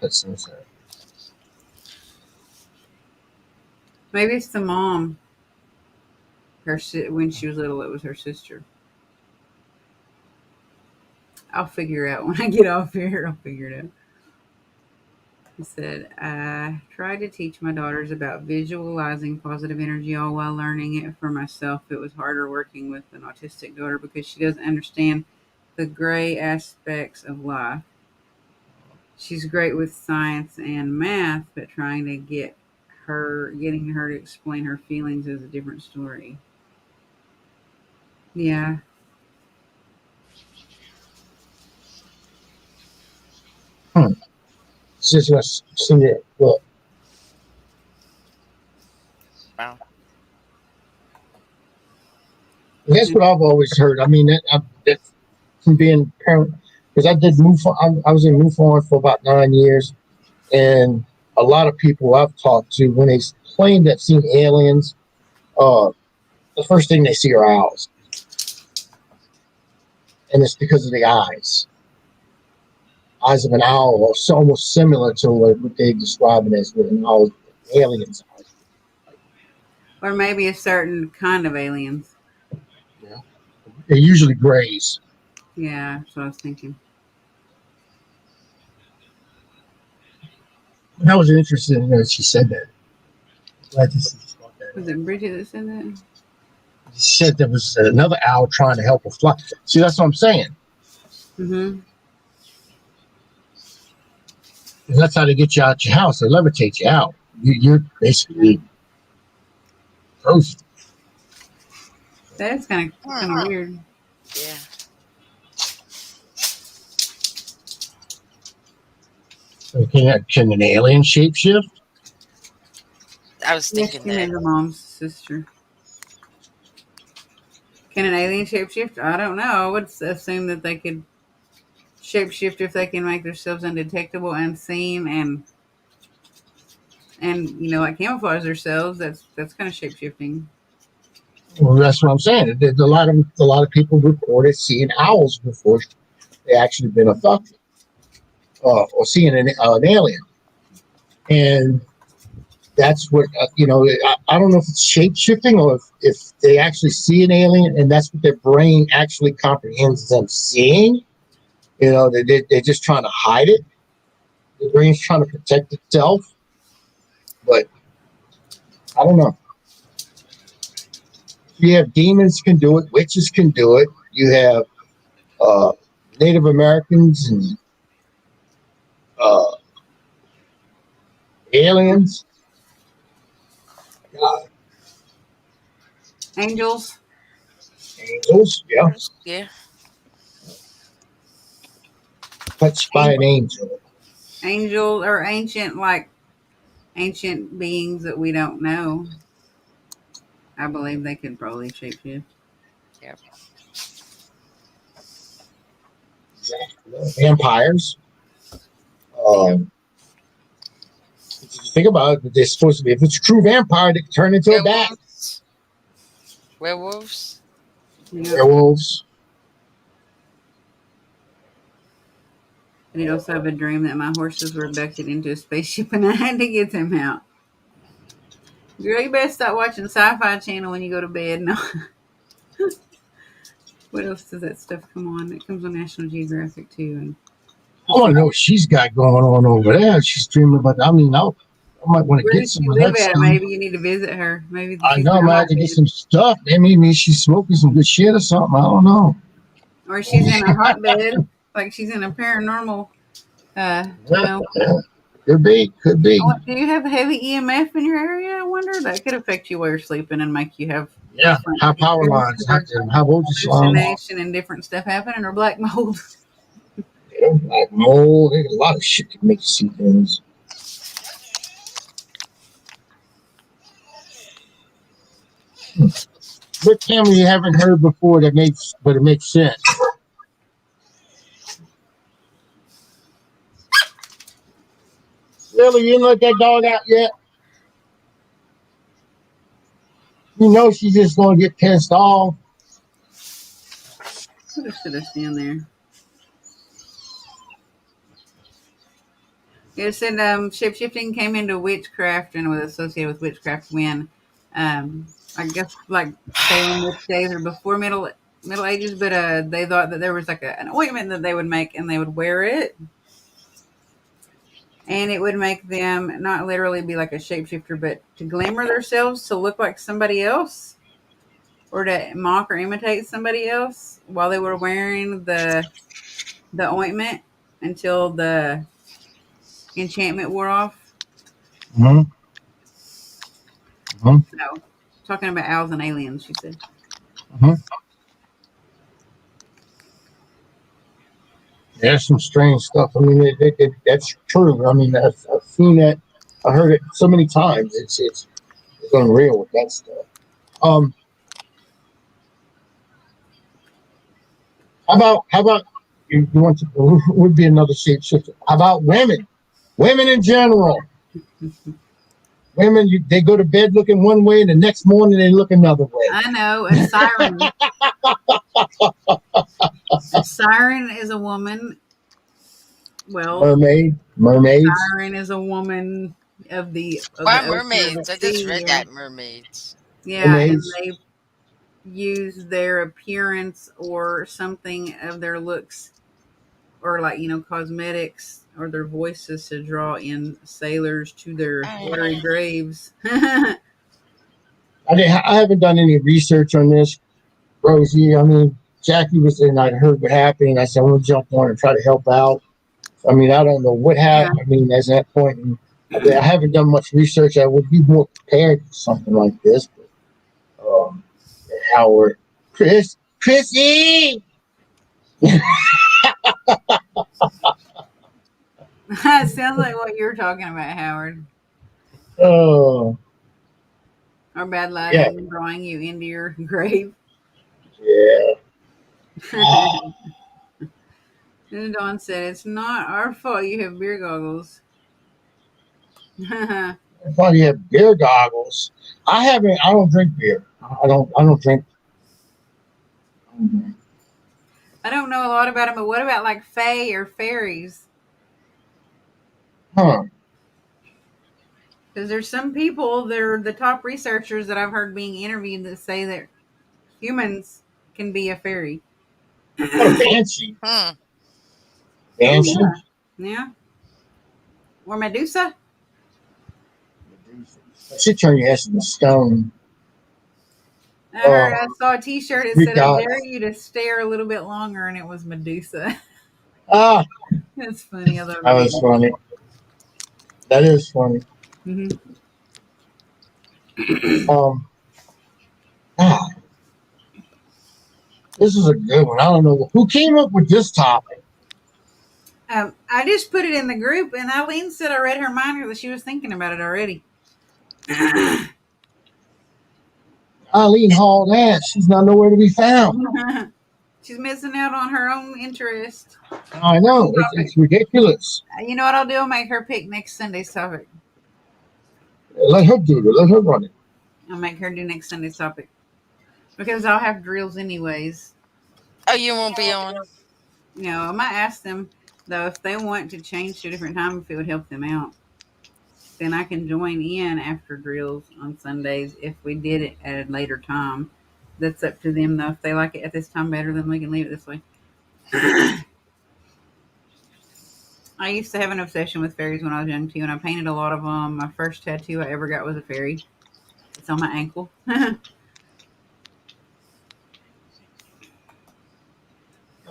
That cemetery. Maybe it's the mom. When she was little, it was her sister. I'll figure it out when I get off here. I'll figure it out. He said, I tried to teach my daughters about visualizing positive energy all while learning it for myself. It was harder working with an autistic daughter because she doesn't understand the gray aspects of life. She's great with science and math, but getting her to explain her feelings is a different story. Yeah. Hmm. See it. Well, Wow. that's what I've always heard. I mean, that from being parent, because I did I was in MUFON for about 9 years, and a lot of people I've talked to, when they claim that seen aliens, uh, the first thing they see are owls, and it's because of the eyes. Eyes of an owl are so almost similar to what they describe it as with an owl, aliens' eyes. Or maybe a certain kind of aliens. Yeah. They're usually grays. Yeah, that's what I was thinking. That was interesting that she said that. Glad to see she brought that Was up. it Bridget that said that? She said there was another owl trying to help her fly. See, that's what I'm saying. Mm-hmm. And that's how they get you out your house. They levitate you out. You're basically toast. That's kind of weird. Yeah. Can an alien shapeshift? I was Yes, thinking she made that. her mom's sister. Can an alien shapeshift? I don't know. I would assume that they could shapeshift if they can make themselves undetectable, unseen, and like camouflage themselves. That's kind of shapeshifting. Well, that's what I'm saying. There's a lot of people reported seeing owls before they actually been abducted, or seeing an alien, and that's what I don't know if it's shape shifting or if they actually see an alien and that's what their brain actually comprehends them seeing. They're just trying to hide it. The brain's trying to protect itself, but I don't know. You have demons can do it, witches can do it. You have Native Americans and uh, aliens. God, Angels, angels, yeah, Yeah. touched by an angel. angel or ancient beings that we don't know. I believe they could probably shapeshift. Yep. Vampires. If you think about it, they're supposed to be. If it's a true vampire, they can turn into a bat. Werewolves. Werewolves. Yeah. Werewolves. I did also have a dream that my horses were abducted into a spaceship and I had to get them out. Girl, you better stop watching Sci-Fi Channel when you go to bed. No. What else does that stuff come on? It comes on National Geographic too. And I want to know what she's got going on over there. She's dreaming about. I might want to where get does some she of live that at? stuff. Maybe you need to visit her. Maybe I she's know. I in a might have to get hotbed. some stuff. Maybe she's smoking some good shit or something. I don't know. Or she's in a hotbed, like she's in a paranormal. Yeah, could be. Could be. Oh, do you have heavy EMF in your area? I wonder that could affect you while you're sleeping and make you have Yeah, different high power lines, high voltage lines. hallucination and different stuff happening, or black mold. Like mold. There's a lot of shit that makes you see things. What camera you haven't heard before but it makes sense? Really, you didn't let that dog out yet? You know she's just gonna get pissed off. What else did I see in there? It said shapeshifting came into witchcraft and was associated with witchcraft when, I guess, like Salem witch days or before Middle Ages, but they thought that there was like an ointment that they would make and they would wear it, and it would make them not literally be like a shapeshifter, but to glamour themselves to look like somebody else or to mock or imitate somebody else while they were wearing the ointment until the enchantment wore off. Mm-hmm. Mm-hmm. No, talking about owls and aliens, she said. Mm-hmm. There's some strange stuff. I mean, that's true. I mean, I've seen that. I heard it so many times. It's unreal with that stuff. How about you want to would be another shapeshifter? How about women? Women in general. Women, they go to bed looking one way, and the next morning they look another way. I know, a siren. A siren is a woman. Well, mermaids. siren is a woman of the Why ocean, of mermaids? the I just sea. read Yeah, that mermaids. yeah, Mermaids. and they use their appearance or something of their looks, or like cosmetics or their voices to draw in sailors to their watery graves. I haven't done any research on this, Rosie. I mean, Jackie was in. I heard what happened. I said, I'm going to jump on and try to help out. I mean, I don't know what Yeah. happened. I mean, as that point, I haven't done much research. I would be more prepared for something like this. But, Howard, Chrissy. Sounds like what you're talking about, Howard. Oh, Or bad yeah, lighting drawing you into your grave. yeah. And Dawn said, "It's not our fault you have beer goggles." I thought you had beer goggles. I haven't. I don't drink beer. I don't. I don't drink. I don't know a lot about them, but what about like fae or fairies? Huh. Because there's some people, they're the top researchers that I've heard being interviewed that say that humans can be a fairy. What a banshee. Hmm. Oh Banshee. yeah, yeah. Or Medusa. She turn your ass into stone. I saw a T-shirt. It Freak said, "I out. dare you to stare a little bit longer," and it was Medusa. Ah, That's funny. I love that was funny. That is funny. it. Um, ah, this is a good one. I don't know who came up with this topic. I just put it in the group, and Eileen said I read her mind that she was thinking about it already. Eileen hauled ass. She's not nowhere to be found. She's missing out on her own interest. I know. It's ridiculous. You know what I'll do? I'll make her pick next Sunday's topic. Let her do it. Let her run it. I'll make her do next Sunday's topic. Because I'll have drills anyways. Oh, you won't be on. You know, I might ask them, though, if they want to change to a different time, if it would help them out. Then I can join in after drills on Sundays if we did it at a later time. That's up to them, though. If they like it at this time better, then we can leave it this way. I used to have an obsession with fairies when I was young, too, and I painted a lot of them. My first tattoo I ever got was a fairy. It's on my ankle.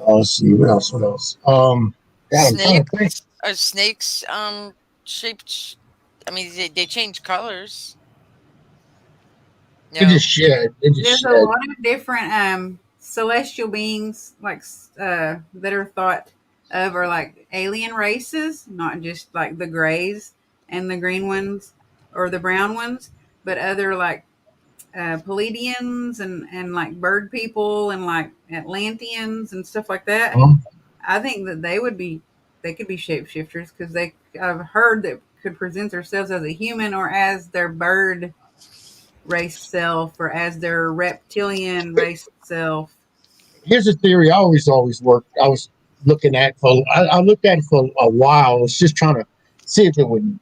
Let's see. What else? What else? God, I'm trying to think. Are snakes shaped? I mean, they change colors. They No. just shed. They just There's a shed. lot of different celestial beings that are thought of are like alien races, not just like the grays and the green ones or the brown ones, but other like Pleiadians and like bird people and like Atlanteans and stuff like that. Huh? I think that they could be shapeshifters because I've heard that could present themselves as a human or as their bird race self or as their reptilian race self. Here's a theory I always worked. I was looking at for. I looked at it for a while. I was just trying to see if it would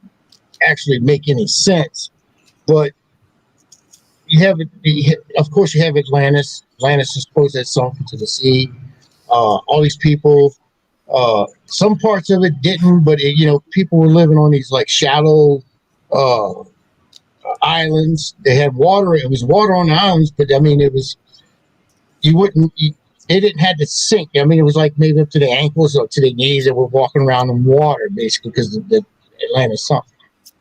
actually make any sense. But you have it. Of course, you have Atlantis. Atlantis is supposed to have sunk into the sea. All these people. Some parts of it didn't, but people were living on these like shallow uh, islands. They had water. It was water on the islands, but I mean, it was you wouldn't. They didn't have to sink. I mean, it was like maybe up to the ankles or to the knees. They were walking around in water basically because the Atlantis sunk.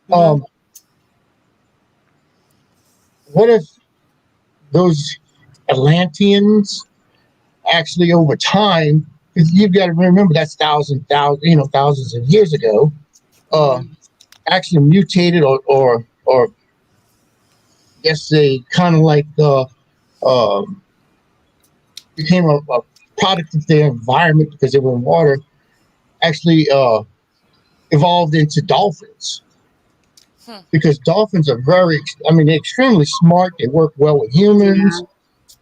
Mhm. What if those Atlanteans actually over time? Because you've got to remember that's thousands of years ago. Actually mutated or guess they kind of like um, became a product of their environment because they were in water. Actually evolved into dolphins Hmm. because dolphins are they're extremely smart. They work well with humans. Yeah.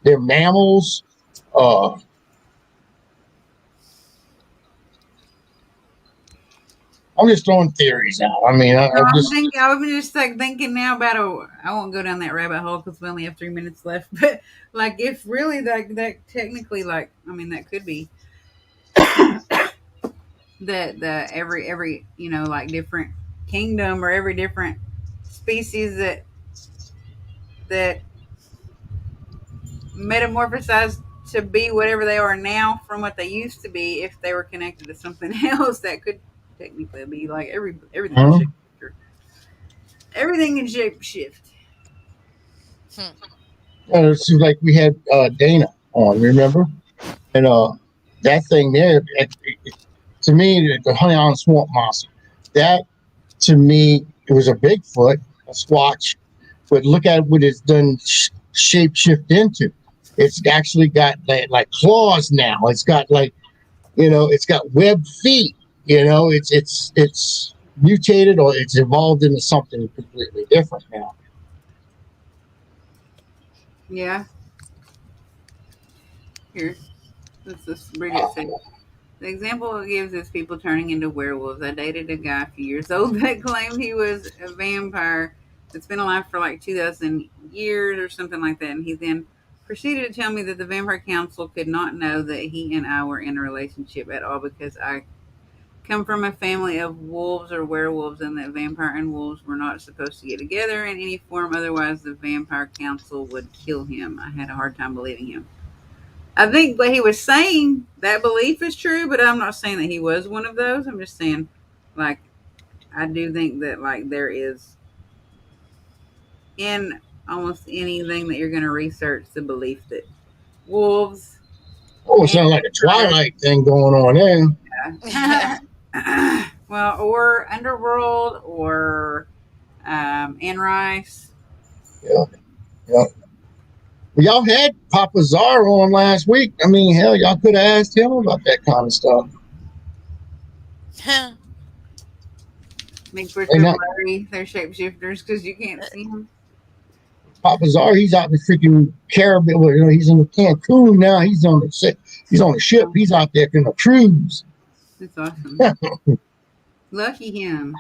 They're mammals. Uh, I'm just throwing theories out. I mean, No, I just I'm just like thinking now about I won't go down that rabbit hole because we only have 3 minutes left. But like, if really that technically, like, I mean, that could be that the every like different kingdom or every different species that metamorphosized to be whatever they are now from what they used to be. If they were connected to something else, that could technically. It'd be like everything in Huh? shapeshifter. Everything in shapeshift. Hmm. It seems like we had Dana on, remember? And that thing there, to me, the Honey Island Swamp Monster, that to me, it was a Bigfoot, a Squatch, but look at what it's done shapeshift into. It's actually got like claws now. It's got like, it's got webbed feet. It's mutated or it's evolved into something completely different now. Yeah. Here, let's just read it. Say, the example it gives is people turning into werewolves. I dated a guy a few years old that claimed he was a vampire that's been alive for like 2,000 years or something like that. And he then proceeded to tell me that the Vampire Council could not know that he and I were in a relationship at all because I come from a family of wolves or werewolves and that vampire and wolves were not supposed to get together in any form. Otherwise, the Vampire Council would kill him. I had a hard time believing him. I think what he was saying, that belief is true, but I'm not saying that he was one of those. I'm just saying, like, I do think that, like, there is in almost anything that you're going to research the belief that wolves Oh, it and sounds like a Twilight thing going on Yeah. well, or underworld or Anne Rice. there. Yeah. Y'all had Papa Czar on last week. I mean, hell, y'all could have asked him about that kind of stuff. Bigfoot And and not Larry, they're shapeshifters because you can't see them. Papa Czar, he's out in the freaking Caribbean. Well, he's in Cancun now. He's on the ship. He's on the ship. He's out there in a cruise. That's awesome. Lucky him.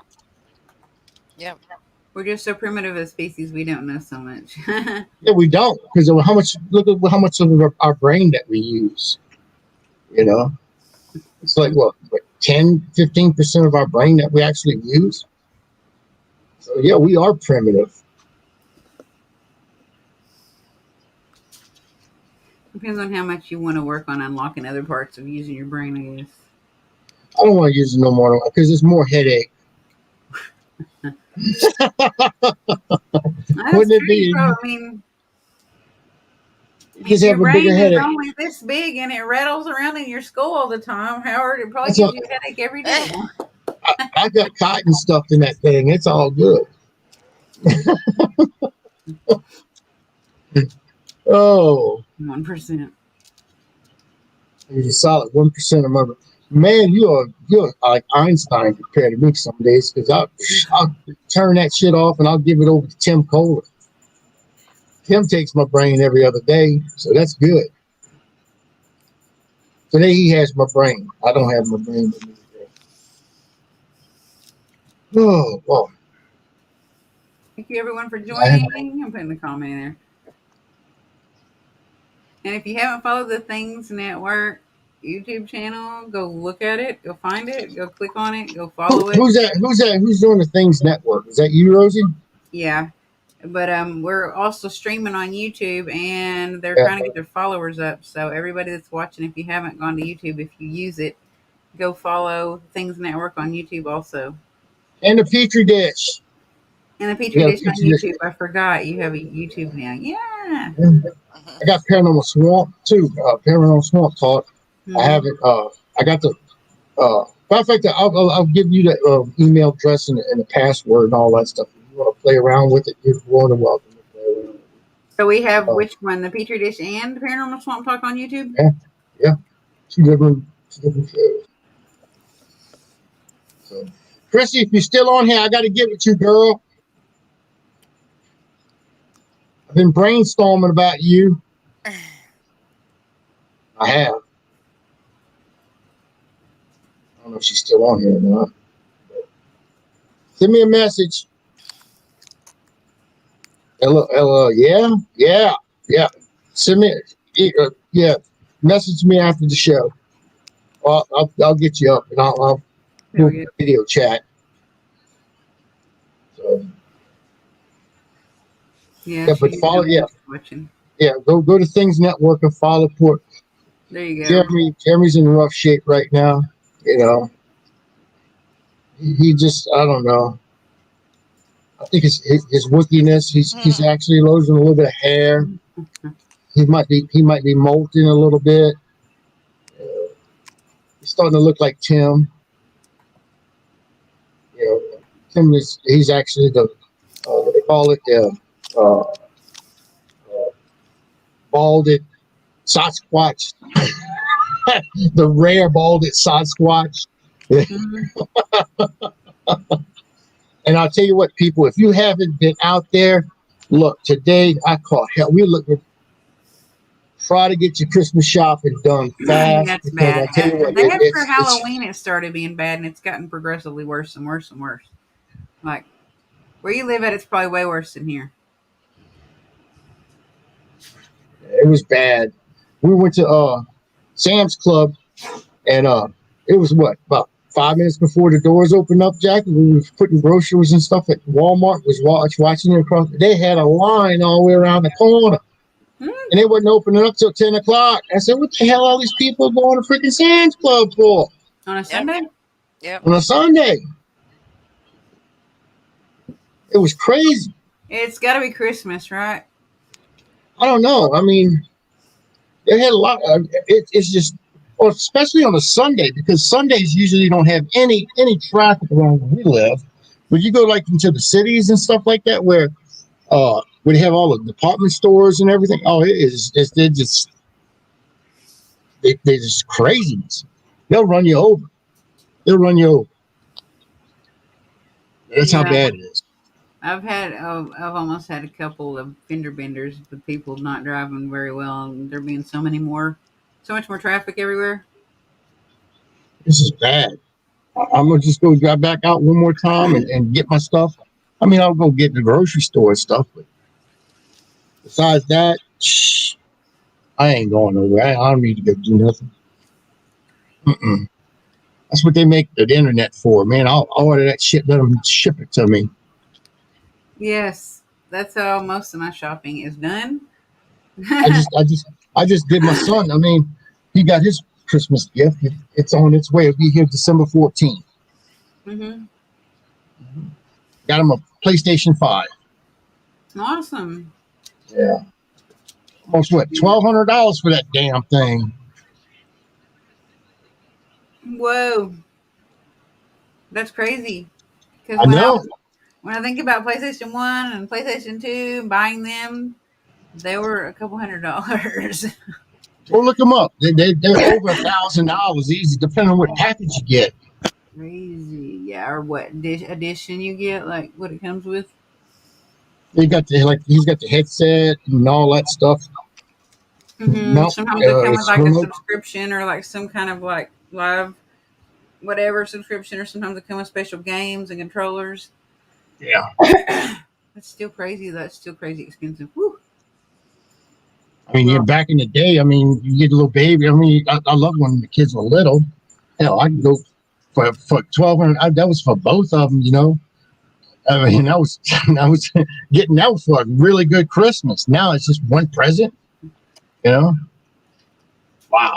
Yep. We're just so primitive as a species, we don't know so much. Yeah, we don't because of how much. Look at how much of our brain that we use. It's like what 10, 15% of our brain that we actually use. So yeah, we are primitive. Depends on how much you want to work on unlocking other parts of using your brain, I guess. I don't want to use it no more because it's more headache. That's Wouldn't it true. be? I mean, You if just your have a bigger brain is headache. only this big and it rattles around in your skull all the time, Howard, it probably That's gives all, you a headache every day. I got cotton stuffed in that thing. It's all good. Oh, 1%. it's a solid 1% of my man. You're like Einstein compared to me some days because I'll turn that shit off and I'll give it over to Tim Kohler. Tim takes my brain every other day, so that's good. Today he has my brain. I don't have my brain with me today. Oh, well, Thank you, everyone, for I, joining. I'm putting the comment in there. And if you haven't followed the Things Network YouTube channel, go look at it, go find it, go click on it, go follow it. who's that? Who's that? Who's doing the Things Network? Is that you, Rosie? Yeah. But we're also streaming on YouTube and they're Yeah. trying to get their followers up. So everybody that's watching, if you haven't gone to YouTube, if you use it, go follow Things Network on YouTube also. And the Petri dish. And the Petri Yeah, Dish on Petri dish. YouTube. I forgot you have a YouTube now. Yeah. I got Paranormal Swamp too. Paranormal Swamp Talk. I have it. I got the. Matter of fact, I'll give you the email address and the password and all that stuff. If you want to play around with it, you're more than welcome to play around with it. So we have which one? The Petri Dish and Paranormal Swamp Talk on YouTube? Yeah. Two different shows. So, Chrissy, if you're still on here, I got to get with you, girl. I've been brainstorming about you. I have. I don't know if she's still on here or not. Send me a message. Hello, yeah. Send me, message me after the show. I'll get you up and I'll do a video chat. So, but follow, watching. Go to Things Network and follow Port. There you go. Jeremy's in rough shape right now. he just, I don't know. I think it's his wickedness. He's Mhm. actually losing a little bit of hair. He might be molting a little bit. He's starting to look like Tim. You know, Tim is he's actually the what they call it the uh, balded Sasquatch, the rare balded Sasquatch. Mhm. And I'll tell you what, people, if you haven't been out there, look, today I caught hell. We're looking, try to get your Christmas shopping done fast That's because I bad. tell you what, After it's Halloween, it started being bad, and it's gotten progressively worse and worse and worse. Like where you live at, it's probably way worse than here. it was bad. We went to Sam's Club and it was what about 5 minutes before the doors opened up, Jack. We were putting groceries and stuff at Walmart. Was watching it across. They had a line all the way around the corner. Hmm. And they wouldn't open it up till 10 o'clock. I said, "What the hell? All these people going to freaking Sam's Club for On a Yep. Sunday? Yep. on a Sunday?" It was crazy. It's got to be Christmas, right? I don't know. I mean, they had a lot. It's just, well, especially on a Sunday because Sundays usually don't have any traffic around where we live. But you go like into the cities and stuff like that where they have all the department stores and everything. Oh, it is. They're just craziness. They'll run you over. They'll run you over. That's how Yeah. bad it is. I've almost had a couple of fender benders with people not driving very well, and there being so much more traffic everywhere. This is bad. I'm gonna just go drive back out one more time and get my stuff. I mean, I'll go get the grocery store and stuff, but besides that, I ain't going nowhere. I don't need to go do nothing. Mm-mm. That's what they make the internet for, man. I'll order that shit, let them ship it to me. Yes, that's how most of my shopping is done. I just, I just, I just did my son. I mean, he got his Christmas gift. It's on its way. It'll be here December 14th. Hmm. Got him a PlayStation 5. Awesome. Yeah, almost what $1,200 for that damn thing. Whoa, that's crazy. Because I know. when I think about PlayStation One and PlayStation Two and buying them, they were a couple $100s. Well, look them up. They're over $1,000 easy, depending on what package you get. Crazy, yeah. Or what edition you get, like what it comes with. They got the like he's got the headset and all that stuff. Mount Sometimes they come with it's like a remote. subscription or like some kind of like live whatever subscription, or sometimes they come with special games and controllers. Yeah, That's still crazy. That's still crazy expensive. Whew. I mean, you're Well, back in the day. I mean, you get a little baby. I mean, I love when the kids were little. Hell, I can go for 1,200. That was for both of them. I mean, I was getting that was for a really good Christmas. Now it's just one present. You know, wow.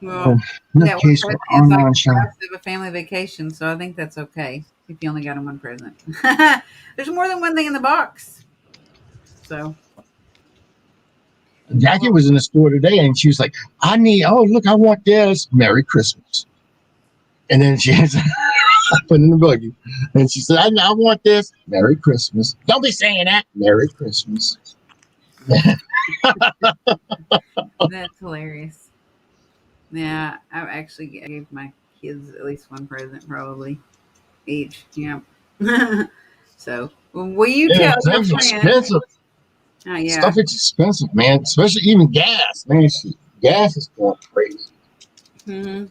well, that one Nutcase for present is like online the shop. price of a family vacation, so I think that's okay if you only got them one present. There's more than one thing in the box, so Jackie well, was in the store today and she was like, I need, oh, look, I want this. Merry Christmas. And then she has put in the buggy. And she said, I want this. Merry Christmas. Don't be saying that. Merry Christmas. that's hilarious. Yeah, I actually gave my kids at least one present, probably each. Yeah. So, well, will you Yeah, tell your things friend? expensive. Oh yeah. Stuff is expensive, man. Especially even gas. Man, gas is going crazy. Hmm.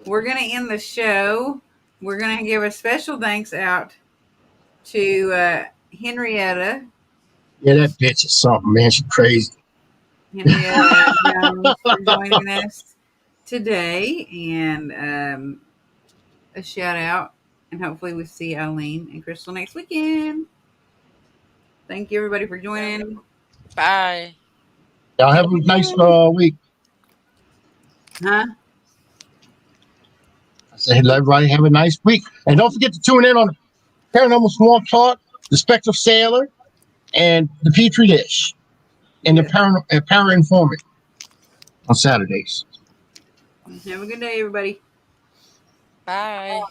We're gonna end the show. We're gonna give a special thanks out to Henrietta. Yeah, that bitch is something, man. She's crazy. Henrietta Jones for joining us today, and a shout out. And hopefully, we see Eileen and Crystal next weekend. Thank you, everybody, for joining. Bye. Y'all Have have a a good nice day. week. Huh? So let everybody have a nice week. And don't forget to tune in on Paranormal Swamp Talk, the Spectral Sailor, and the Petri Dish, and the Para Informant on Saturdays. Have a good day, everybody. Bye.